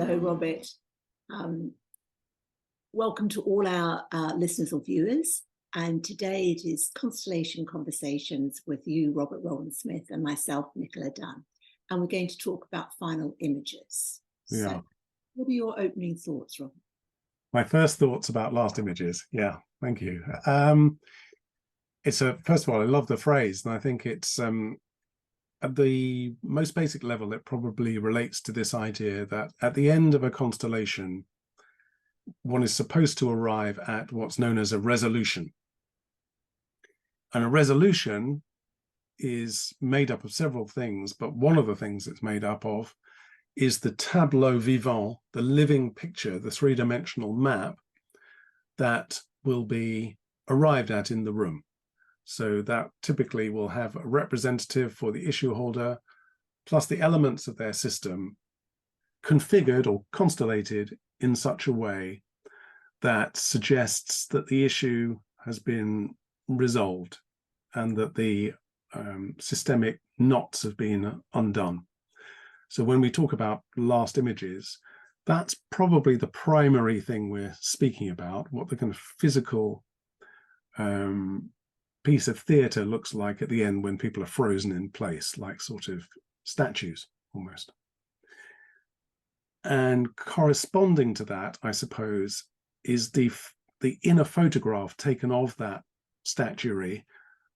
Hello, Robert. Welcome to all our listeners or viewers. And today it is Constellation Conversations with you, Robert Rowland Smith, and myself, Nicola Dunn. And we're going to talk about final images. Yeah. So what are your opening thoughts, Robert? My first thoughts about last images. Yeah, thank you. First of all, I love the phrase, and I think it's at the most basic level, it probably relates to this idea that at the end of a constellation, one is supposed to arrive at what's known as a resolution. And a resolution is made up of several things, but one of the things it's made up of is the tableau vivant, the living picture, the three-dimensional map that will be arrived at in the room. So that typically will have a representative for the issue holder, plus the elements of their system configured or constellated in such a way that suggests that the issue has been resolved and that the systemic knots have been undone. So when we talk about last images, that's probably the primary thing we're speaking about, what the kind of physical piece of theatre looks like at the end when people are frozen in place, like sort of statues almost. And corresponding to that, I suppose, is the inner photograph taken of that statuary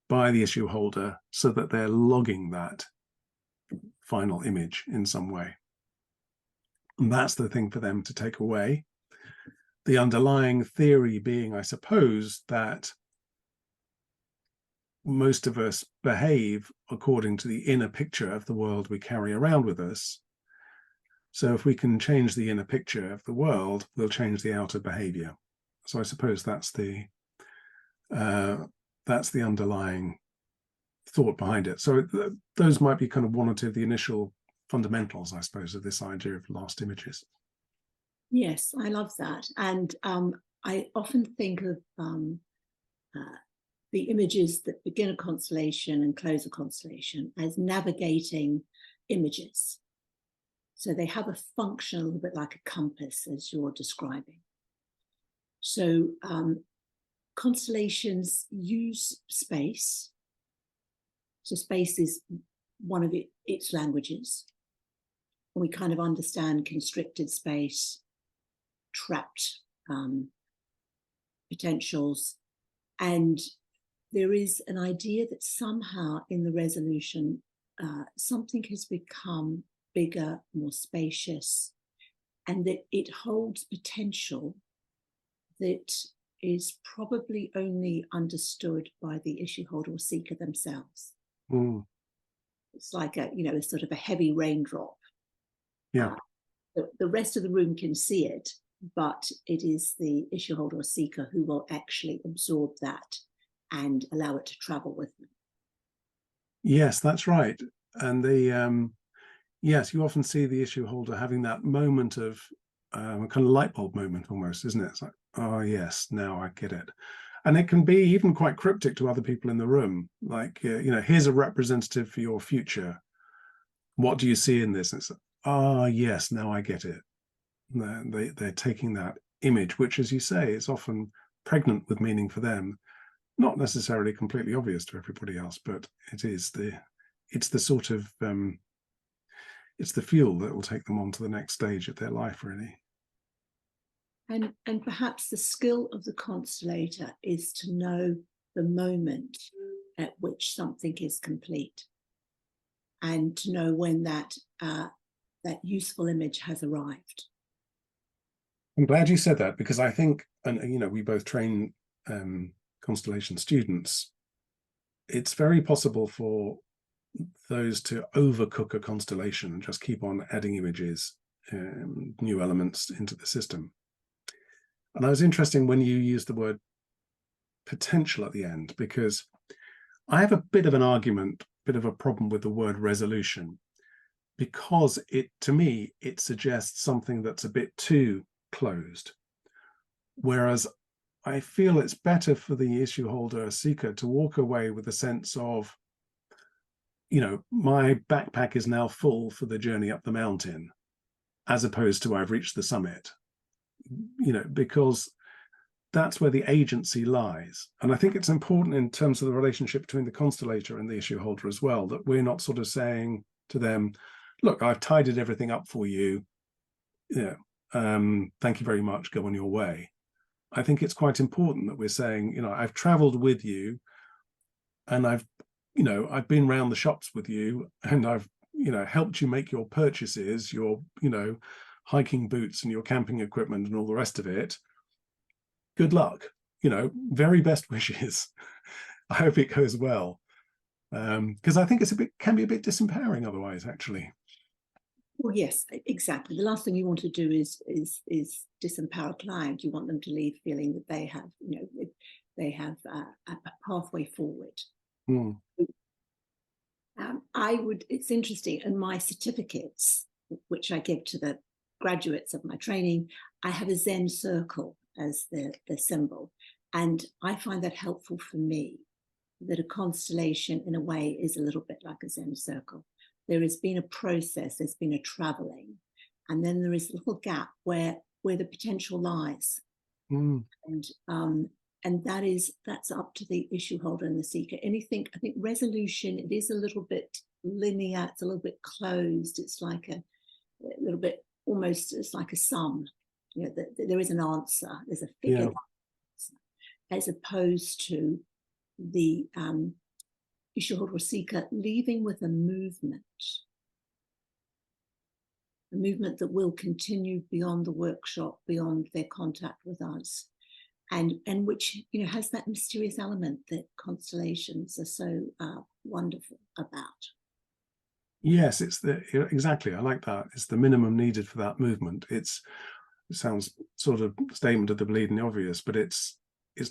by the issue holder so that they're logging that final image in some way. And that's the thing for them to take away. The underlying theory being, I suppose, that most of us behave according to the inner picture of the world we carry around with us. So if we can change the inner picture of the world, we'll change the outer behavior. So I suppose that's the underlying thought behind it. So those might be kind of one or two of the initial fundamentals, I suppose, of this idea of last images. Yes, I love that. And I often think of the images that begin a constellation and close a constellation as navigating images. So they have a function a little bit like a compass, as you're describing. So constellations use space. So space is one of its languages. And we kind of understand constricted space, trapped potentials, and there is an idea that somehow in the resolution, something has become bigger, more spacious, and that it holds potential that is probably only understood by the issue holder or seeker themselves. Mm. It's like a sort of a heavy raindrop. Yeah. The rest of the room can see it, but it is the issue holder or seeker who will actually absorb that and allow it to travel with them. Yes, that's right. And yes, you often see the issue holder having that moment of a kind of light bulb moment almost, isn't it? It's like, oh yes, now I get it. And it can be even quite cryptic to other people in the room. Like, here's a representative for your future. What do you see in this? And it's like, oh yes, now I get it. They're taking that image, which, as you say, is often pregnant with meaning for them. Not necessarily completely obvious to everybody else, but it's the sort of it's the fuel that will take them on to the next stage of their life, really. And perhaps the skill of the constellator is to know the moment at which something is complete, and to know when that useful image has arrived. I'm glad you said that, because I think, and we both train constellation students, it's very possible for those to overcook a constellation and just keep on adding images, new elements into the system. And I was interested when you used the word potential at the end, because I have a bit of an argument, bit of a problem with the word resolution, because to me, it suggests something that's a bit too closed. Whereas I feel it's better for the issue holder or seeker to walk away with a sense of, my backpack is now full for the journey up the mountain. as opposed to I've reached the summit, because that's where the agency lies. And I think it's important in terms of the relationship between the constellator and the issue holder as well, that we're not sort of saying to them, look, I've tidied everything up for you, thank you very much, go on your way. I think it's quite important that we're saying, I've traveled with you, and I've been around the shops with you, and I've helped you make your purchases, your hiking boots and your camping equipment and all the rest of it. Good luck, very best wishes. I hope it goes well, because I think can be a bit disempowering otherwise, actually. Well, yes, exactly. The last thing you want to do is disempower a client. You want them to leave feeling that they have a pathway forward. Mm. It's interesting, in my certificates, which I give to the graduates of my training, I have a Zen circle as the symbol. And I find that helpful for me, that a constellation in a way is a little bit like a Zen circle. There has been a process, there's been a traveling, and then there is a little gap where the potential lies. Mm. And that's up to the issue holder and the seeker. I think resolution, it is a little bit linear, it's a little bit closed, it's like a little bit, almost it's like a sum. There is an answer, there's a figure answer, as opposed to the issue holder or seeker leaving with a movement that will continue beyond the workshop, beyond their contact with us, and which has that mysterious element that constellations are so wonderful about. Yes, exactly. I like that. It's the minimum needed for that movement. It sounds sort of statement of the bleeding obvious, but it's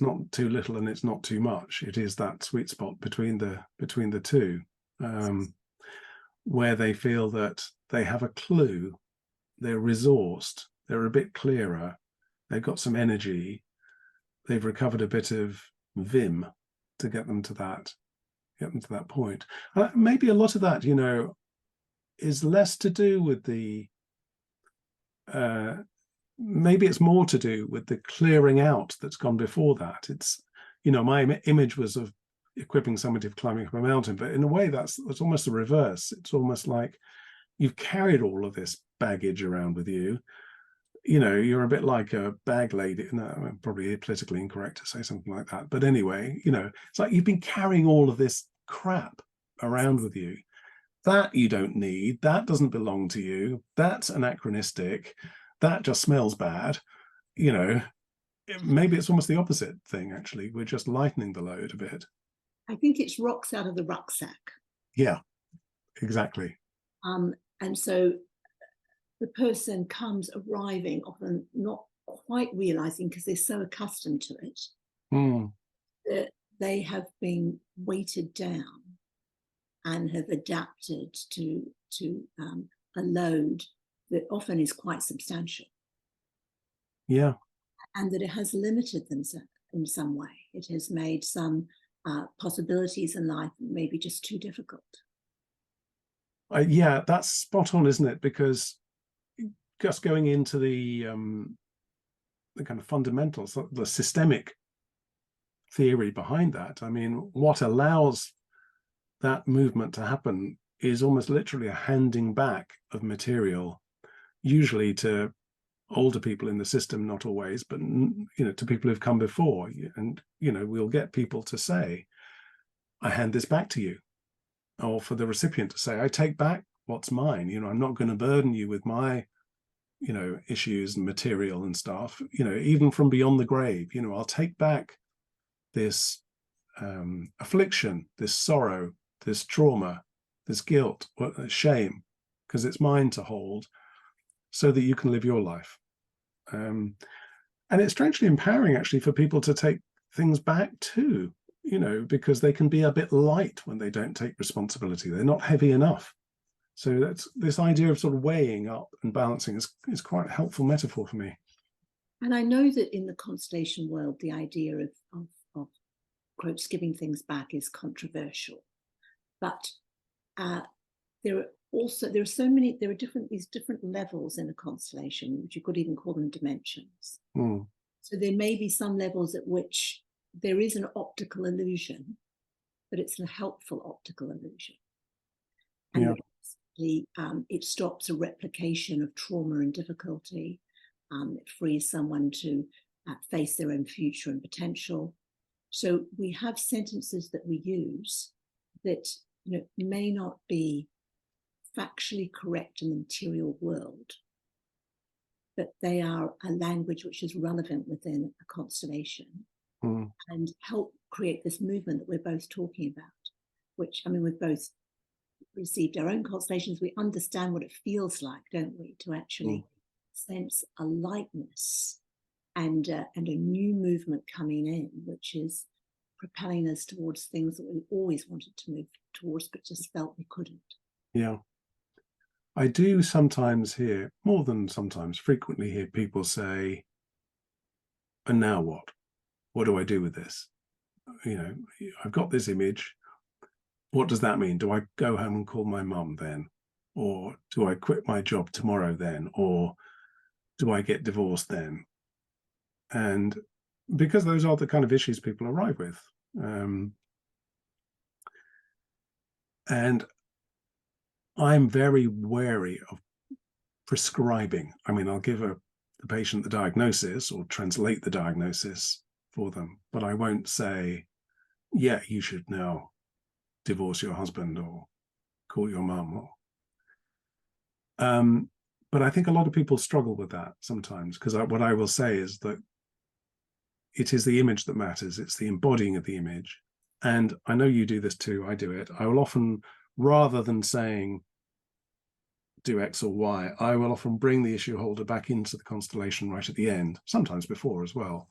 not too little and it's not too much. It is that sweet spot between the two, where they feel that they have a clue, they're resourced, they're a bit clearer, they've got some energy, they've recovered a bit of vim to get them to that point. Maybe a lot of that, is less to do with the maybe it's more to do with the clearing out that's gone before that. It's, my image was of equipping somebody for climbing up a mountain, but in a way that's almost the reverse. It's almost like you've carried all of this baggage around with you. You're a bit like a bag lady. No, probably politically incorrect to say something like that, but anyway, it's like you've been carrying all of this crap around with you that you don't need, that doesn't belong to you, that's anachronistic, that just smells bad. Maybe it's almost the opposite thing, actually. We're just lightening the load a bit. I think it's rocks out of the rucksack. Yeah, exactly. And so the person comes arriving, often not quite realizing, because they're so accustomed to it, that they have been weighted down and have adapted to a load that often is quite substantial. Yeah. And that it has limited them in some way. It has made some possibilities in life maybe just too difficult. Yeah, that's spot on, isn't it? Because just going into the kind of fundamentals, the systemic theory behind that, what allows that movement to happen is almost literally a handing back of material, usually to older people in the system, not always, but to people who've come before. And we'll get people to say, I hand this back to you, or for the recipient to say, I take back what's mine. I'm not going to burden you with my issues and material and stuff, even from beyond the grave. I'll take back this affliction, this sorrow, this trauma, this guilt, shame, because it's mine to hold, so that you can live your life. And it's strangely empowering, actually, for people to take things back too, because they can be a bit light when they don't take responsibility. They're not heavy enough. So that's this idea of sort of weighing up and balancing is quite a helpful metaphor for me. And I know that in the constellation world, the idea of quotes, giving things back is controversial. But there also there are these different levels in a constellation, which you could even call them dimensions. So there may be some levels at which there is an optical illusion, but it's a helpful optical illusion. And it stops a replication of trauma and difficulty. It frees someone to face their own future and potential. So we have sentences that we use that may not be factually correct in the material world, but they are a language which is relevant within a constellation and help create this movement that we're both talking about, which, I mean, we've both received our own constellations. We understand what it feels like, don't we, to actually sense a lightness and a new movement coming in, which is propelling us towards things that we always wanted to move towards, but just felt we couldn't. Yeah. I do sometimes hear, more than sometimes, frequently hear people say, and now what? What do I do with this? I've got this image. What does that mean? Do I go home and call my mum then? Or do I quit my job tomorrow then? Or do I get divorced then? And because those are the kind of issues people arrive with. And I'm very wary of prescribing. I mean, I'll give the patient the diagnosis or translate the diagnosis for them, but I won't say, yeah, you should now divorce your husband or call your mum. But I think a lot of people struggle with that sometimes, because what I will say is that it is the image that matters. It's the embodying of the image. And I know you do this too. I do it. I will often, rather than saying do X or Y, I will often bring the issue holder back into the constellation right at the end, sometimes before as well,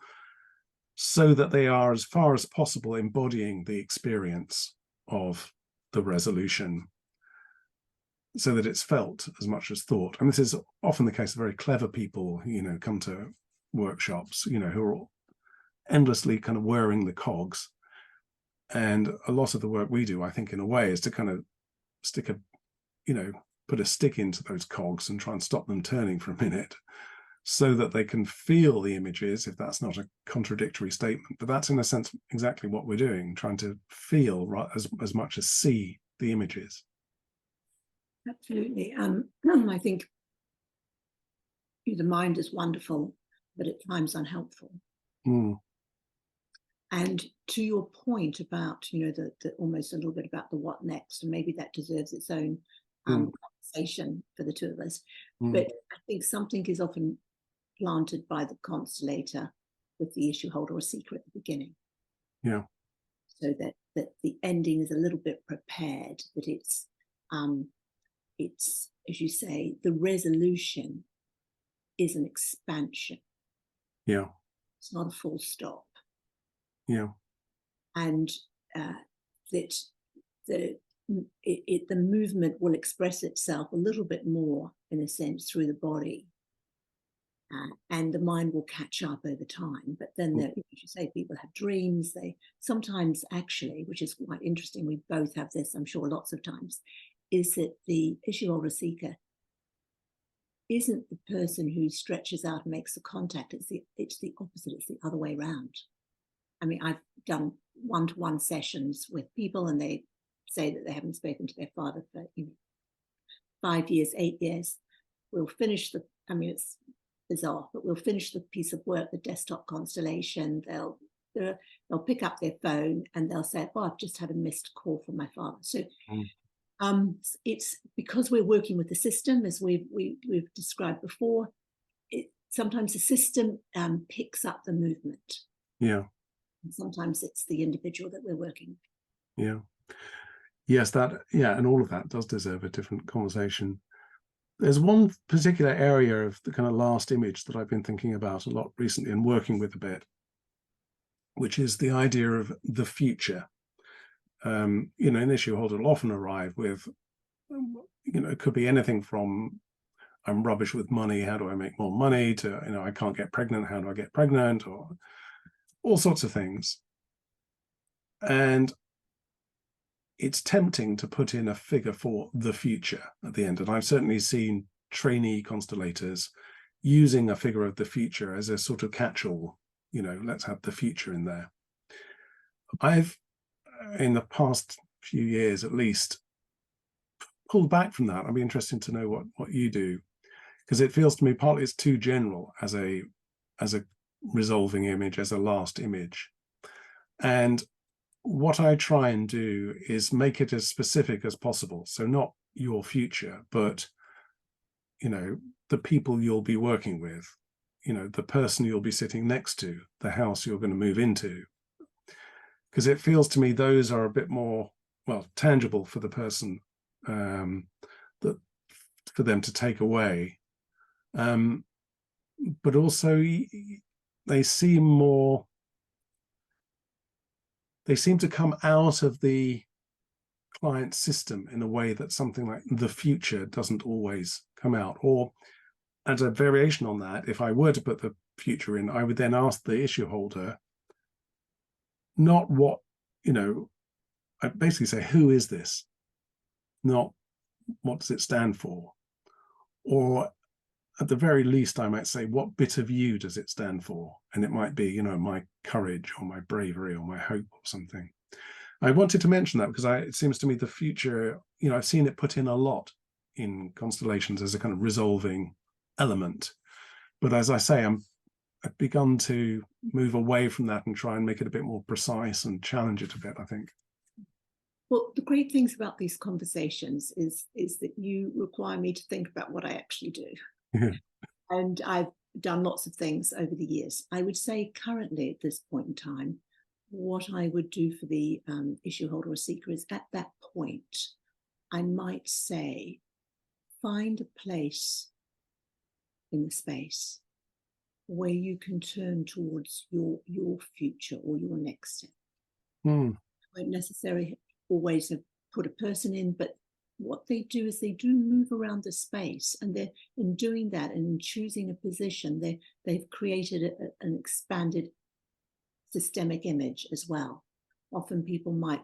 so that they are, as far as possible, embodying the experience of the resolution, so that it's felt as much as thought. And this is often the case of very clever people, come to workshops, who are endlessly kind of whirring the cogs. And a lot of the work we do, I think, in a way, is to kind of put a stick into those cogs and try and stop them turning for a minute, so that they can feel the images, if that's not a contradictory statement. But that's, in a sense, exactly what we're doing, trying to feel as much as see the images. Absolutely. I think the mind is wonderful, but at times unhelpful. And to your point about, the almost a little bit about the what next, and maybe that deserves its own conversation for the two of us. But I think something is often planted by the constellator with the issue holder or seeker at the beginning. Yeah. So that the ending is a little bit prepared, that it's, as you say, the resolution is an expansion. Yeah. It's not a full stop. Yeah. And that the movement will express itself a little bit more, in a sense, through the body. And the mind will catch up over time. But then, as you say, people have dreams. They sometimes, actually, which is quite interesting, we both have this, I'm sure, lots of times, is that the issue holder seeker isn't the person who stretches out and makes the contact. It's the opposite. It's the other way around. I mean, I've done one-to-one sessions with people, and they say that they haven't spoken to their father for 5 years, 8 years. We'll finish it's bizarre, but we'll finish the piece of work, the desktop constellation. They'll pick up their phone and they'll say, "Oh, I've just had a missed call from my father." So it's because we're working with the system, as we've described before. Sometimes the system picks up the movement. Yeah. And sometimes it's the individual that we're working with. Yeah. Yes, and all of that does deserve a different conversation. There's one particular area of the kind of last image that I've been thinking about a lot recently and working with a bit, which is the idea of the future. An issue holder will often arrive with, it could be anything from, I'm rubbish with money, how do I make more money, to, I can't get pregnant, how do I get pregnant, or all sorts of things. And it's tempting to put in a figure for the future at the end. And I've certainly seen trainee constellators using a figure of the future as a sort of catch-all, let's have the future in there. I've, in the past few years at least, pulled back from that. I'd be interested to know what you do, because it feels to me partly it's too general as a resolving image, as a last image. And what I try and do is make it as specific as possible. So not your future, but, the people you'll be working with, the person you'll be sitting next to, the house you're going to move into. Because it feels to me those are a bit more, tangible for the person, that for them to take away. But also they seem to come out of the client system in a way that something like the future doesn't always come out. Or as a variation on that, if I were to put the future in, I would then ask the issue holder, not what, I basically say, who is this? Not what does it stand for? Or at the very least, I might say, what bit of you does it stand for? And it might be, my courage or my bravery or my hope or something. I wanted to mention that because it seems to me the future, I've seen it put in a lot in constellations as a kind of resolving element. But as I say, I've begun to move away from that and try and make it a bit more precise and challenge it a bit, I think. Well, the great things about these conversations is that you require me to think about what I actually do. Yeah. And I've done lots of things over the years. I would say currently at this point in time, what I would do for the issue holder or seeker is at that point, I might say, find a place in the space where you can turn towards your future or your next step. I won't necessarily always have put a person in, but what they do is they do move around the space, and they're in doing that and in choosing a position, they've created an expanded systemic image as well. Often people might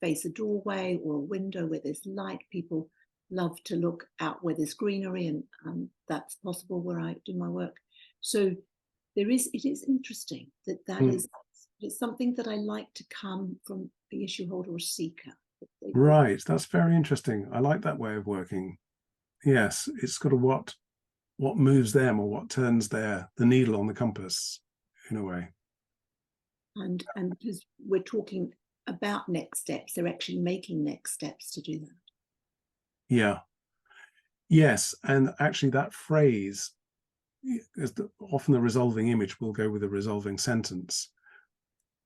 face a doorway or a window where there's light. People love to look out where there's greenery, and that's possible where I do my work. So it is interesting that it's something that I like to come from the issue holder or seeker. Right, that's very interesting. I like that way of working. Yes, it's got what moves them or what turns the needle on the compass in a way. And because we're talking about next steps, they're actually making next steps to do that. Yeah. Yes, and actually that phrase is often the resolving image will go with a resolving sentence.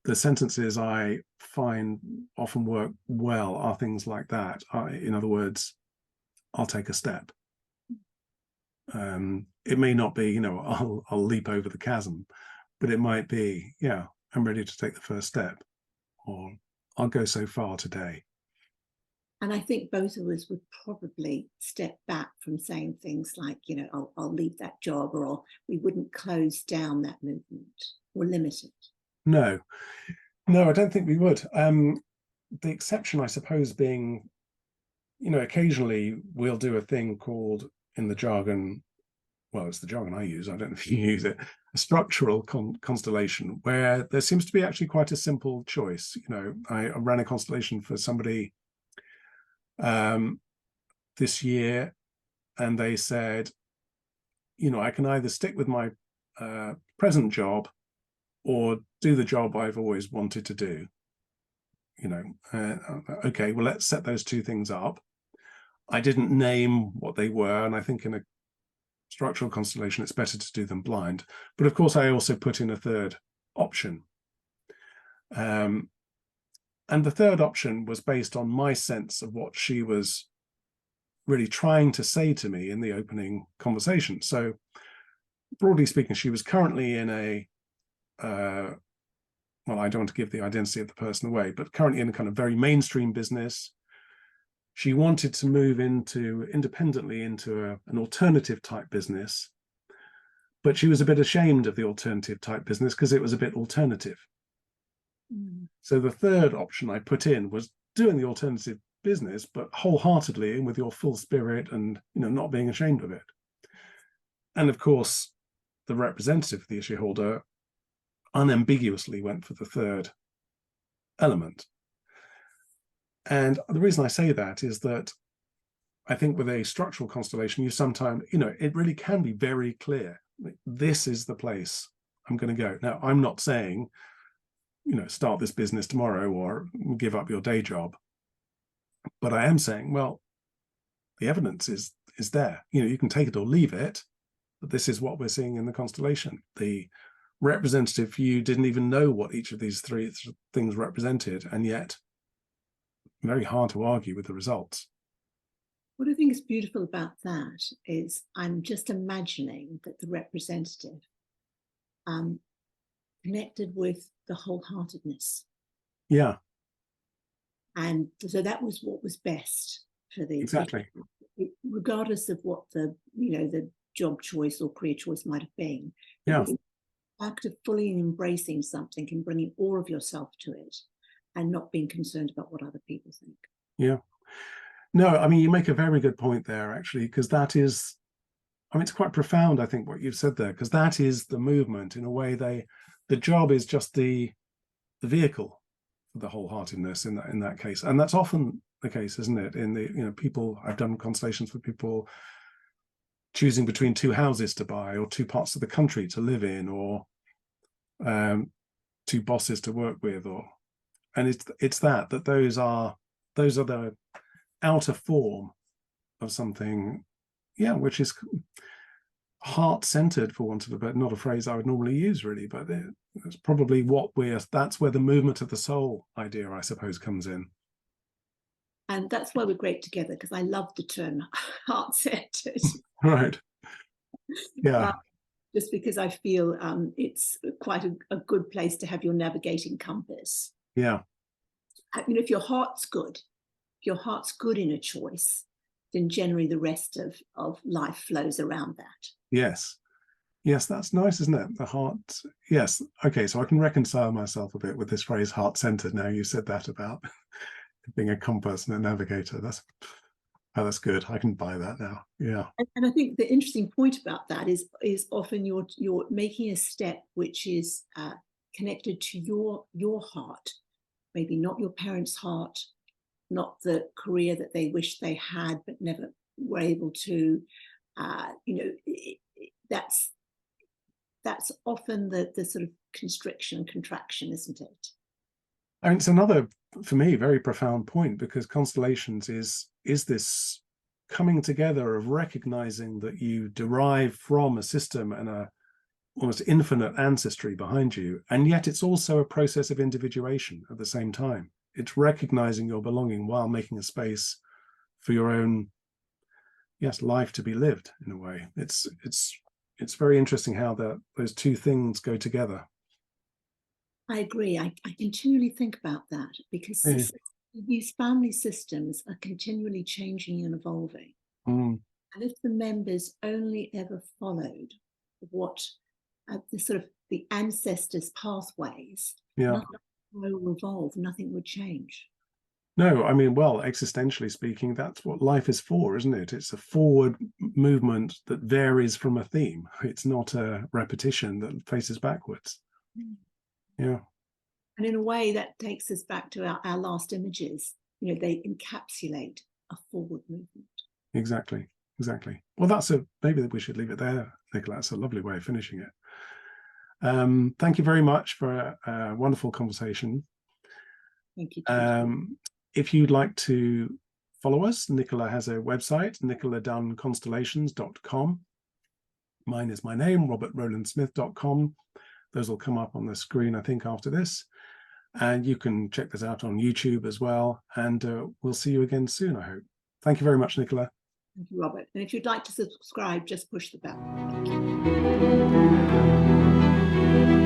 The sentences I find often work well are things like that. In other words, I'll take a step. It may not be, I'll leap over the chasm, but it might be, yeah, I'm ready to take the first step, or I'll go so far today. And I think both of us would probably step back from saying things like, I'll leave that job, or we wouldn't close down that movement or limit it. No, I don't think we would. The exception, I suppose, being, occasionally we'll do a thing called, in the jargon, well, it's the jargon I use, I don't know if you use it, a structural constellation, where there seems to be actually quite a simple choice. I ran a constellation for somebody this year, and they said, I can either stick with my present job or do the job I've always wanted to do. Okay, well, let's set those two things up. I didn't name what they were, and I think in a structural constellation it's better to do them blind. But of course I also put in a third option, and the third option was based on my sense of what she was really trying to say to me in the opening conversation. So broadly speaking, she was currently in a well, I don't want to give the identity of the person away, but currently in a kind of very mainstream business. She wanted to move independently into an alternative type business, but she was a bit ashamed of the alternative type business because it was a bit alternative. So the third option I put in was doing the alternative business, but wholeheartedly and with your full spirit and, not being ashamed of it. And of course, the representative, the issue holder, unambiguously went for the third element. And the reason I say that is that I think with a structural constellation, you sometimes, it really can be very clear. This is the place I'm going to go. Now, I'm not saying, start this business tomorrow or give up your day job. But I am saying, well, the evidence is there. You can take it or leave it, but this is what we're seeing in the constellation. The representative view didn't even know what each of these three things represented, and yet very hard to argue with the results. What I think is beautiful about that is I'm just imagining that the representative connected with the wholeheartedness. Yeah. And so that was what was best for the exactly, regardless of what the job choice or career choice might have been. Yeah. The act of fully embracing something and bringing all of yourself to it, and not being concerned about what other people think. Yeah. No, I mean, you make a very good point there, actually, because that is, it's quite profound, I think, what you've said there, because that is the movement. In a way, the job is just the vehicle for the wholeheartedness in that case. And that's often the case, isn't it? In the, people, I've done constellations with people choosing between two houses to buy, or two parts of the country to live in, or two bosses to work with, and it's that those are the outer form of something, which is heart-centered, for want of not a phrase I would normally use, really, but it's probably that's where the movement of the soul idea, I suppose, comes in. And that's why we're great together, because I love the term heart-centered. Right. Yeah. Just because I feel it's quite a good place to have your navigating compass. Yeah. If your heart's good, in a choice, then generally the rest of life flows around that. Yes, that's nice, isn't it? The heart. Yes. Okay, so I can reconcile myself a bit with this phrase heart-centered now you said that about being a compass and a navigator. That's good. I can buy that now. Yeah. And I think the interesting point about that is often you're making a step which is connected to your heart, maybe not your parents' heart, not the career that they wish they had but never were able to. That's often the sort of constriction and contraction, isn't it? And it's another, for me, very profound point, because constellations is this coming together of recognizing that you derive from a system and a almost infinite ancestry behind you, and yet it's also a process of individuation at the same time. It's recognizing your belonging while making a space for your own, life to be lived in a way. It's very interesting how those two things go together. I agree. I continually think about that, because these family systems are continually changing and evolving. Mm. And if the members only ever followed what the ancestors' pathways, nothing would evolve, nothing would change. No, well, existentially speaking, that's what life is for, isn't it? It's a forward movement that varies from a theme. It's not a repetition that faces backwards. Yeah. And in a way, that takes us back to our last images. They encapsulate a forward movement. Exactly. Well, maybe we should leave it there, Nicola. That's a lovely way of finishing it. Thank you very much for a wonderful conversation. Thank you. If you'd like to follow us, Nicola has a website, nicoladunnconstellations.com. Mine is my name, robertrowlandsmith.com. Those will come up on the screen, I think, after this. And you can check this out on YouTube as well. And we'll see you again soon, I hope. Thank you very much, Nicola. Thank you, Robert. And if you'd like to subscribe, just push the bell. Thank you.